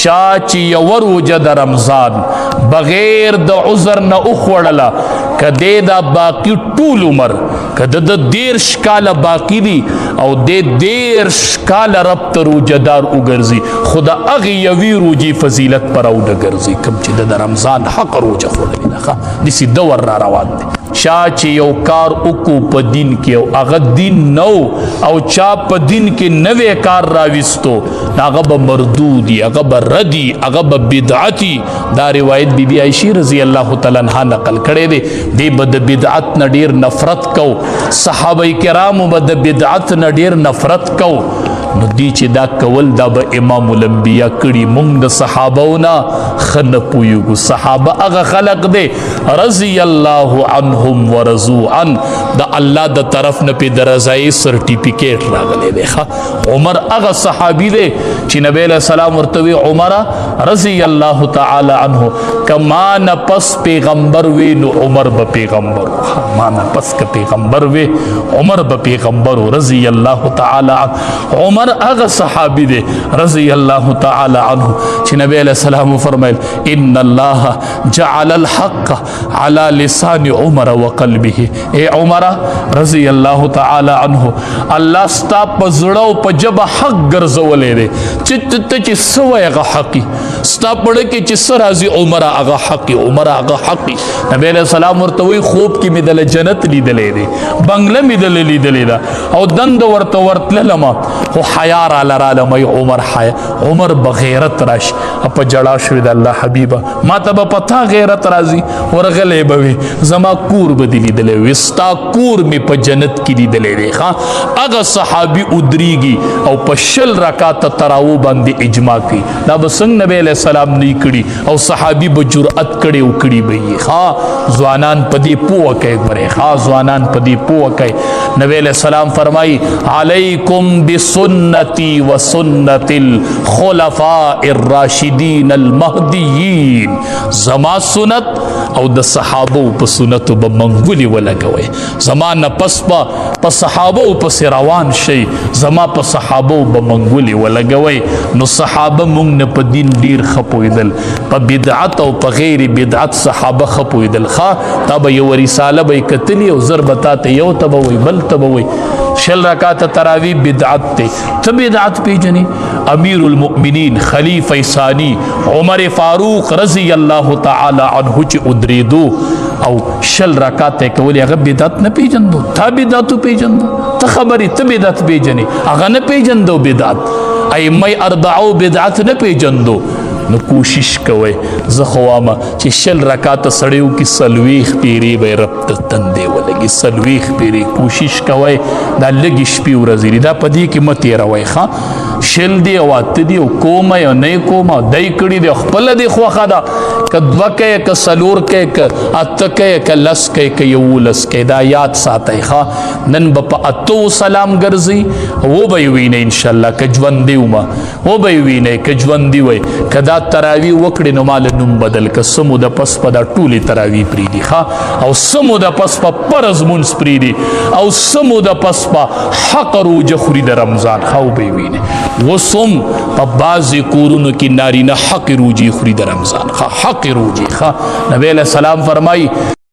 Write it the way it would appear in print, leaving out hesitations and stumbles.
شاچی یو روجه د رمضان بغیر د عذر نه اخوړله کده دا باقی ټول عمر کده د 13 کاله باقی دی او د 13 کاله رب ته روجهدار وګرځي خدا هغې یوې روجې فضیلت پر او نه ګرځي کوم چې د رمضان حق روجه خوړلې ده ښه داسې دور را روان دی چا چې یو کار وکړو په دین کې او هغه دین نو او چا په دین کې نوی کار راویستو هغه به مردودي هغه به ردي هغه به بدعتي دا روایت بی بی عائشہ رضی الله تعالی عنها نقل کړی دی دی به د بدعت نه ډیر نفرت کو صحابه کرامو به د بدعت نه ډیر نفرت کو نو دی چې دا کول دا به امام الانبیاء کړي مونږ د صحابهونه ښه نه پوهېږو صحابه هغه خلق دی رضی الله عنهم ورضوا عن د الله د طرف نه پې د رضایي سرټیفیکیټ راغلی دی ښه عمر هغه صحابي دی چې نبی علیه السلام ورته وی عمره رضی الله تعالی عنه که ما نه پس پیغمبر وی نو عمر به پیغمبر ما نه پس که پیغمبر وی عمر به پیغمبر رضی الله تعالی عنه عمر هغه صحابي دی رضی الله تعالی عنه چې نبی علیہ السلام فرمایل ان الله جعل الحق على لسان عمر وقلبه اے عمر رضی الله تعالی عنه الله ستا په زړه او په ژبه حق ګرځولې دی چې ته چې څه وایې هغه حقي ستا په ړه کې چې څه راځي عمر هغه حقي عمر هغه حقي نبی علیہ السلام ورته وایي خوب کې مې دله جنت لیدلی دی بنګله مې دله لیدلی ده او دنده ورته ورتللم خو حیا راله رالم عمر حیا عمر بغیرت راش په جړا شوې د الله حبیبه ما ته به پتا غیرت راځي ورغلی به وي زما کور به دې لیدلی وي ستا کور مې په جنت کې لیدلی دی ښه هغه صحابي ودرېږي او په 20 رکاته تراو باندې اجماع کوي دا به څنګه نبی علیہ السلام نه کړي او صحابي به جرأت کړي او کړي به یې ښه ځوانان په دې پوه کوي ګورې ښه ځوانان په دې پوه کوي نبی علیہ السلام فرمایي علیکم بسنتی وسنت الخلفاء الراشدین المهدیین زما سنت او د صحابو په سنتو به منګولې ولګوئ زما نه پس په صحابو پسې روان شئ زما په صحابو به منګولې ولګوئ نو صحابه مونږ نه په دین ډیر ښه پوهېدل په بدعت او په غیر بدعت صحابه ښه پوهېدل ښه تا به یوه رساله به یې کتلي او زر به تا ته یو ته به وایي بل ته به وایي 20 رکاته تراوی بدعت ته ته بدعت پیژنې امیر المؤمنین خلیفه ثانی عمر فاروق رضی الله تعالی عنه چې ودرېدو او 20 رکاته کولې هغه بدعت نه پیژندو تا بدعت پیژندو ته خبرې ته بدعت پیژنې هغه نه پیژندو بدعت ائمه اربعو بدعت نه پیژندو نو کوشش کوئ زه خو وایم چې 20 رکاته سړی وکړي 40 پیرې به یې رب ته تندې ولګي 40 پیرې کوشش کوئ دا لږې شپې ورځې دي دا په دې کې مه تېروئ ښه 20 دی او 8 دی او کومه یا نه کومه دی کړي دی خپله دی خوښه ده که 2 کوې که 4 کوې که 8 کوې که 10 کوې که 11 کوې دا یاد ساتئ ښه نن به په 8 سلام ګرځي و به یې وینئ انشاءالله که ژوندي ومه و به یې وینئ که ژوندي وئ که دا تراوی وکړي نو مال نوم بدل که سمو د پس په دا ټولې تراوی پرېږدي ښه او سمو د پس په فرض مونځ پرېږدي او سمو د پس په حق روجه خوري د رمضان ښه و به یې وینئ وسم په بعضې کورونو کې نارینه حق روجې خوري د رمضان ښه حق روجې ښه نبی علیه السلام فرمایي